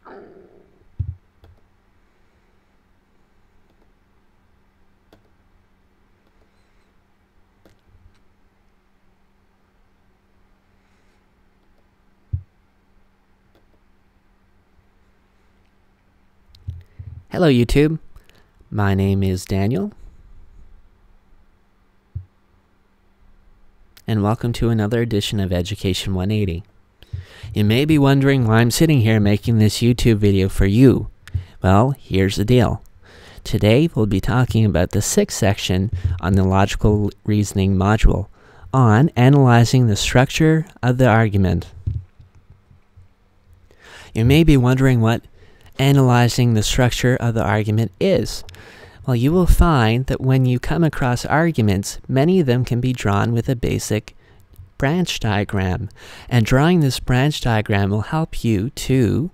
Hello YouTube, my name is Daniel, and welcome to another edition of Education 180. You may be wondering why I'm sitting here making this YouTube video for you. Well, here's the deal. Today we'll be talking about the 6th section on the logical reasoning module on analyzing the structure of the argument. You may be wondering what analyzing the structure of the argument is. Well, you will find that when you come across arguments, many of them can be drawn with a basic branch diagram. And drawing this branch diagram will help you to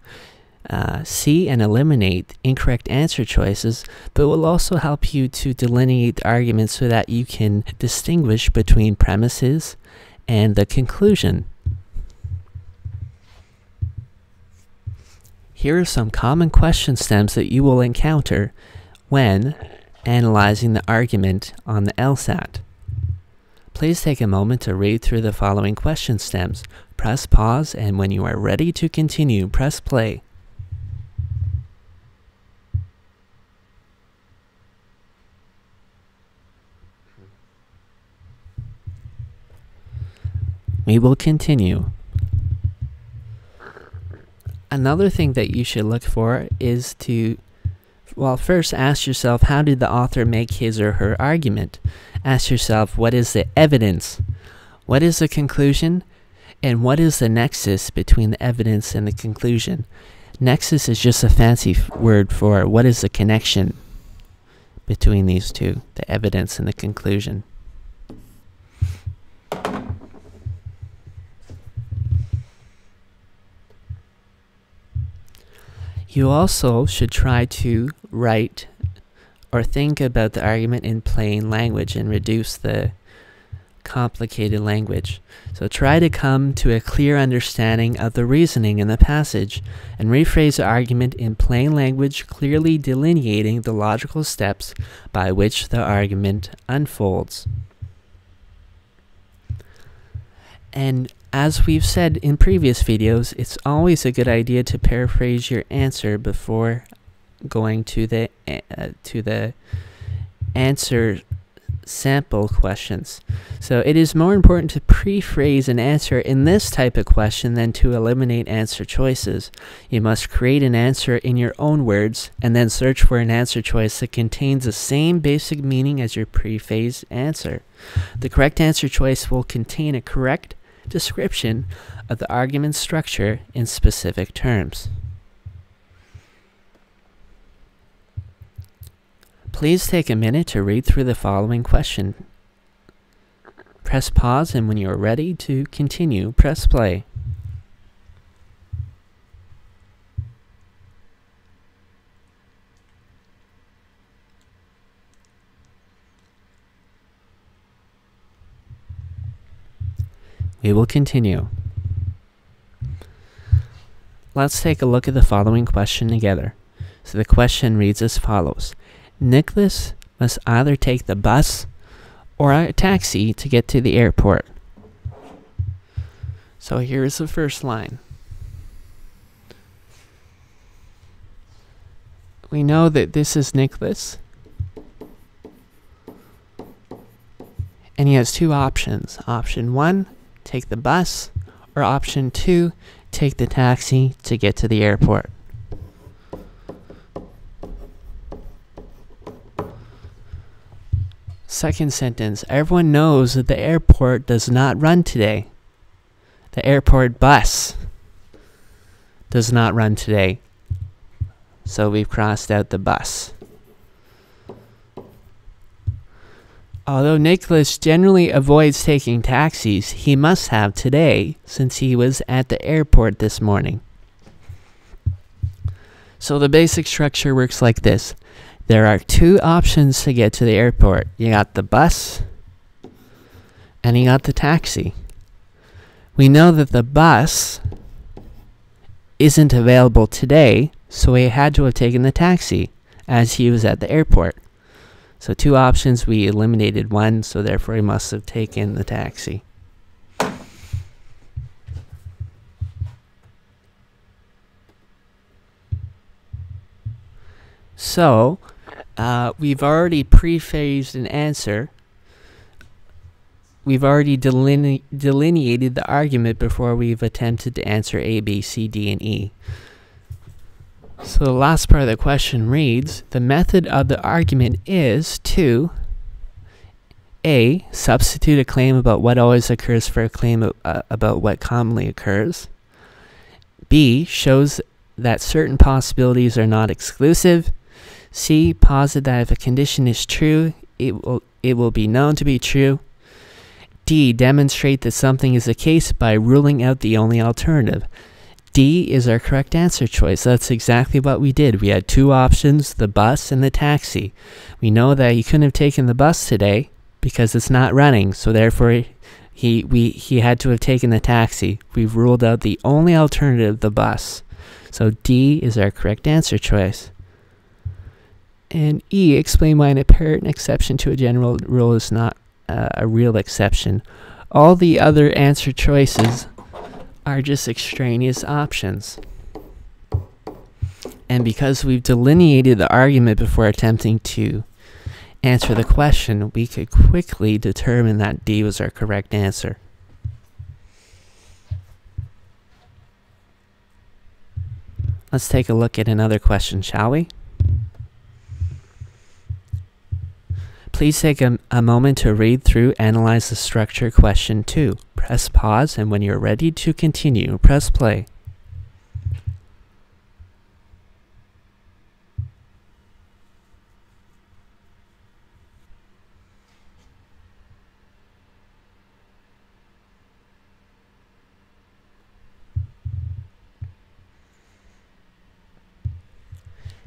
see and eliminate incorrect answer choices, but will also help you to delineate the argument so that you can distinguish between premises and the conclusion. Here are some common question stems that you will encounter when analyzing the argument on the LSAT. Please take a moment to read through the following question stems. Press pause, and when you are ready to continue, press play. We will continue. Another thing that you should look for is to, well, first ask yourself, how did the author make his or her argument? Ask yourself, what is the evidence? What is the conclusion? And what is the nexus between the evidence and the conclusion? Nexus is just a fancy word for what is the connection between these two, the evidence and the conclusion. You also should try to write or think about the argument in plain language and reduce the complicated language. So try to come to a clear understanding of the reasoning in the passage and rephrase the argument in plain language, clearly delineating the logical steps by which the argument unfolds. And as we've said in previous videos, it's always a good idea to paraphrase your answer before going to the answer sample questions. So it is more important to pre-phrase an answer in this type of question than to eliminate answer choices. You must create an answer in your own words and then search for an answer choice that contains the same basic meaning as your pre-phrased answer. The correct answer choice will contain a correct description of the argument structure in specific terms. Please take a minute to read through the following question. Press pause, and when you are ready to continue, press play. We will continue. Let's take a look at the following question together. So the question reads as follows. Nicholas must either take the bus or a taxi to get to the airport. So here's the first line. We know that this is Nicholas, and he has two options. Option 1, take the bus, or option 2, take the taxi to get to the airport. Second sentence, everyone knows that the airport does not run today. The airport bus does not run today. So we've crossed out the bus. Although Nicholas generally avoids taking taxis, he must have today since he was at the airport this morning. So the basic structure works like this. There are two options to get to the airport. You got the bus and you got the taxi. We know that the bus isn't available today, so he had to have taken the taxi as he was at the airport. So 2 options, we eliminated 1, so therefore he must have taken the taxi. So we've already pre-phased an answer. We've already delineated the argument before we've attempted to answer A, B, C, D, and E. So the last part of the question reads, the method of the argument is to A, substitute a claim about what always occurs for a claim about what commonly occurs. B, shows that certain possibilities are not exclusive. C, posit that if a condition is true, it will be known to be true. D, demonstrate that something is the case by ruling out the only alternative. D is our correct answer choice. That's exactly what we did. We had 2 options, the bus and the taxi. We know that he couldn't have taken the bus today because it's not running, so therefore he had to have taken the taxi. We've ruled out the only alternative, the bus. So D is our correct answer choice. And E, explain why an apparent exception to a general rule is not a real exception. All the other answer choices are just extraneous options. And because we've delineated the argument before attempting to answer the question, we could quickly determine that D was our correct answer. Let's take a look at another question, shall we? Please take a moment to read through, analyze the structure question 2. Press pause, and when you're ready to continue, press play.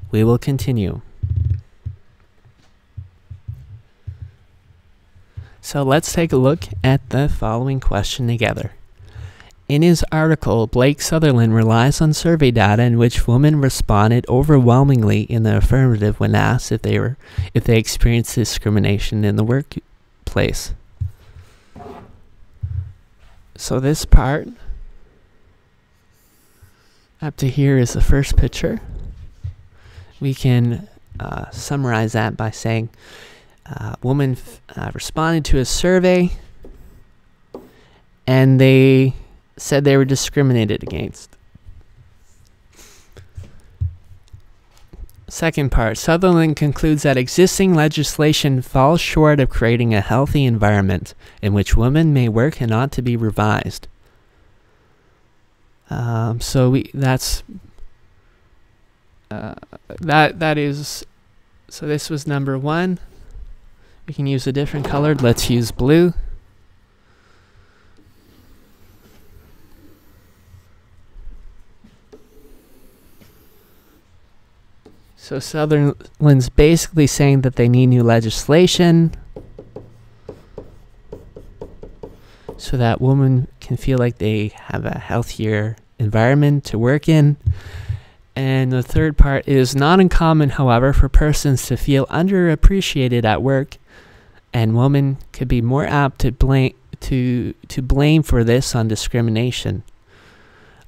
We will continue. So let's take a look at the following question together. In his article, Blake Sutherland relies on survey data in which women responded overwhelmingly in the affirmative when asked if they experienced discrimination in the workplace. So this part up to here is the first picture. We can summarize that by saying woman responded to a survey and they said they were discriminated against. Second part, Sutherland concludes that existing legislation falls short of creating a healthy environment in which women may work and ought to be revised. So this was number 1. We can use a different color. Let's use blue. So Sutherland's basically saying that they need new legislation so that women can feel like they have a healthier environment to work in. And the third part is not uncommon, however, for persons to feel underappreciated at work, and women could be more apt to blame for this on discrimination.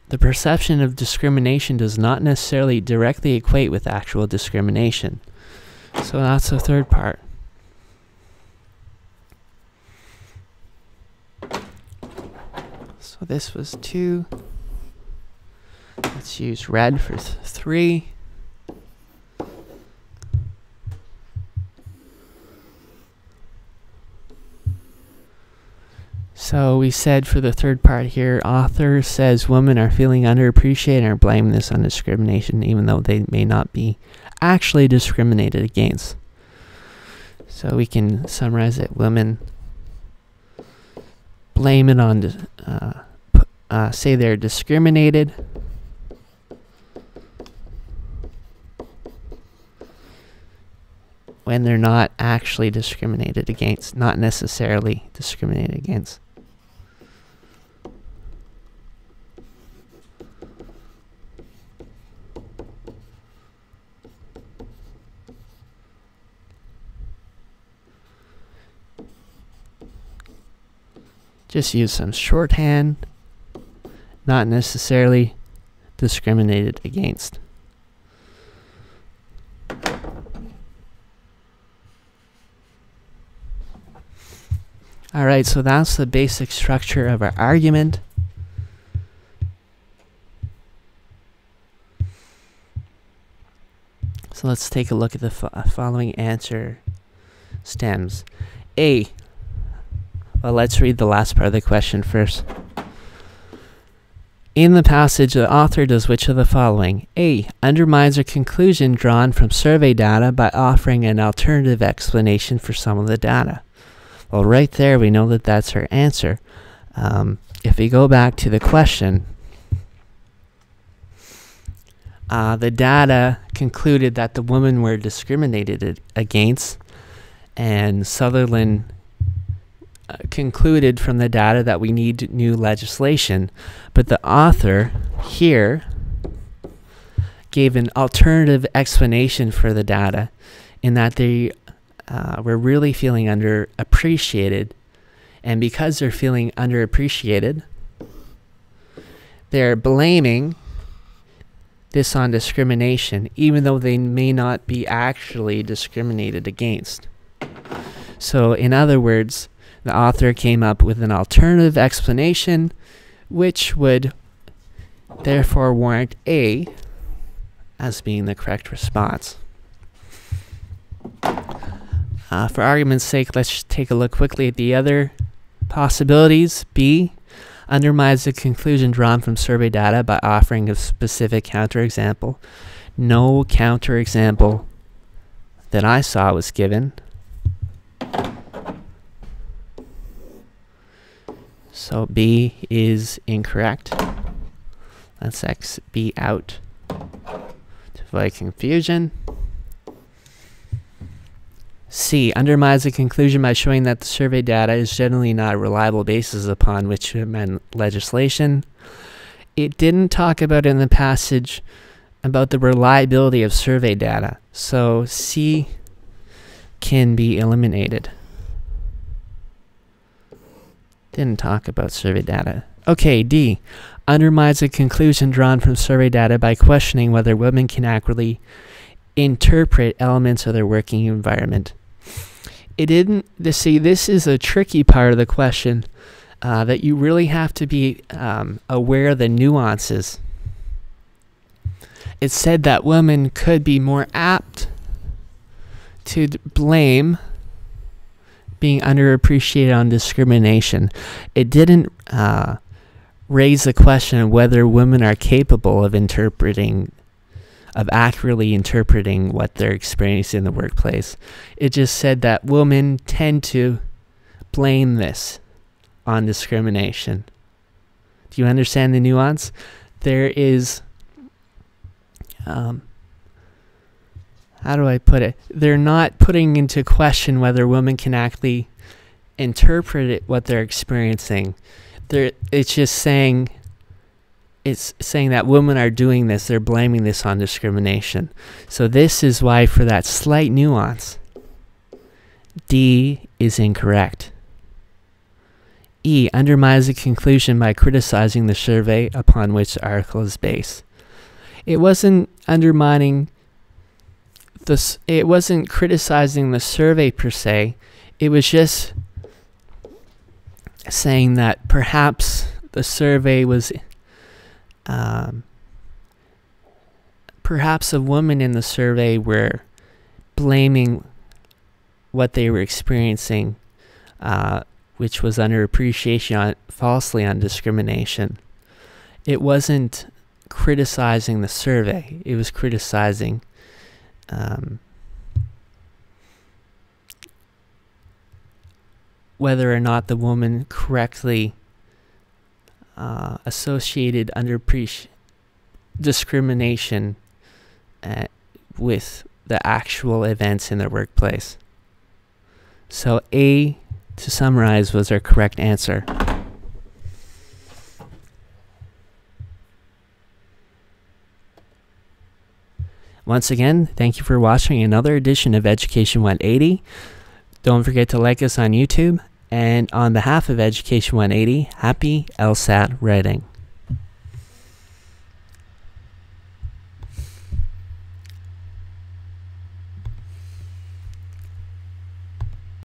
The perception of discrimination does not necessarily directly equate with actual discrimination. So that's the third part. So this was 2. Let's use red for 3. So we said for the third part here, author says women are feeling underappreciated and are blaming this on discrimination, even though they may not be actually discriminated against. So we can summarize it. Women blame it on, say they're discriminated. When they're not actually discriminated against, not necessarily discriminated against. just use some shorthand, not necessarily discriminated against. Alright, so that's the basic structure of our argument. So let's take a look at the following answer stems. A. Well, let's read the last part of the question first. In the passage, the author does which of the following? A. Undermines a conclusion drawn from survey data by offering an alternative explanation for some of the data. Well, right there, we know that that's our answer. If we go back to the question, the data concluded that the women were discriminated against, and Sutherland concluded from the data that we need new legislation. But the author here gave an alternative explanation for the data in that they were really feeling underappreciated, and because they're feeling underappreciated, they're blaming this on discrimination, even though they may not be actually discriminated against. So, in other words, the author came up with an alternative explanation, which would therefore warrant A as being the correct response. For argument's sake, let's take a look quickly at the other possibilities. B. Undermines the conclusion drawn from survey data by offering a specific counterexample. No counterexample that I saw was given. So B is incorrect. Let's X B out to avoid confusion. C. Undermines the conclusion by showing that the survey data is generally not a reliable basis upon which to amend legislation. It didn't talk about in the passage about the reliability of survey data, so C can be eliminated. Didn't talk about survey data. Okay, D. Undermines the conclusion drawn from survey data by questioning whether women can accurately interpret elements of their working environment. It didn't, see, this is a tricky part of the question that you really have to be aware of the nuances. It said that women could be more apt to blame being underappreciated on discrimination. It didn't raise the question of whether women are capable of accurately interpreting what they're experiencing in the workplace. It just said that women tend to blame this on discrimination. Do you understand the nuance? There is, how do I put it? They're not putting into question whether women can actually interpret what they're experiencing. It's just saying, that women are doing this, they're blaming this on discrimination. So this is why, for that slight nuance, D is incorrect. E. Undermines the conclusion by criticizing the survey upon which the article is based. It wasn't undermining this, it wasn't criticizing the survey per se, it was just saying that perhaps the survey was perhaps a woman in the survey were blaming what they were experiencing, which was underappreciation falsely on discrimination. It wasn't criticizing the survey, it was criticizing whether or not the woman correctly associated discrimination with the actual events in the workplace. So A, to summarize, was our correct answer. Once again, thank you for watching another edition of Education 180. Don't forget to like us on YouTube And on behalf of Education 180, happy LSAT writing.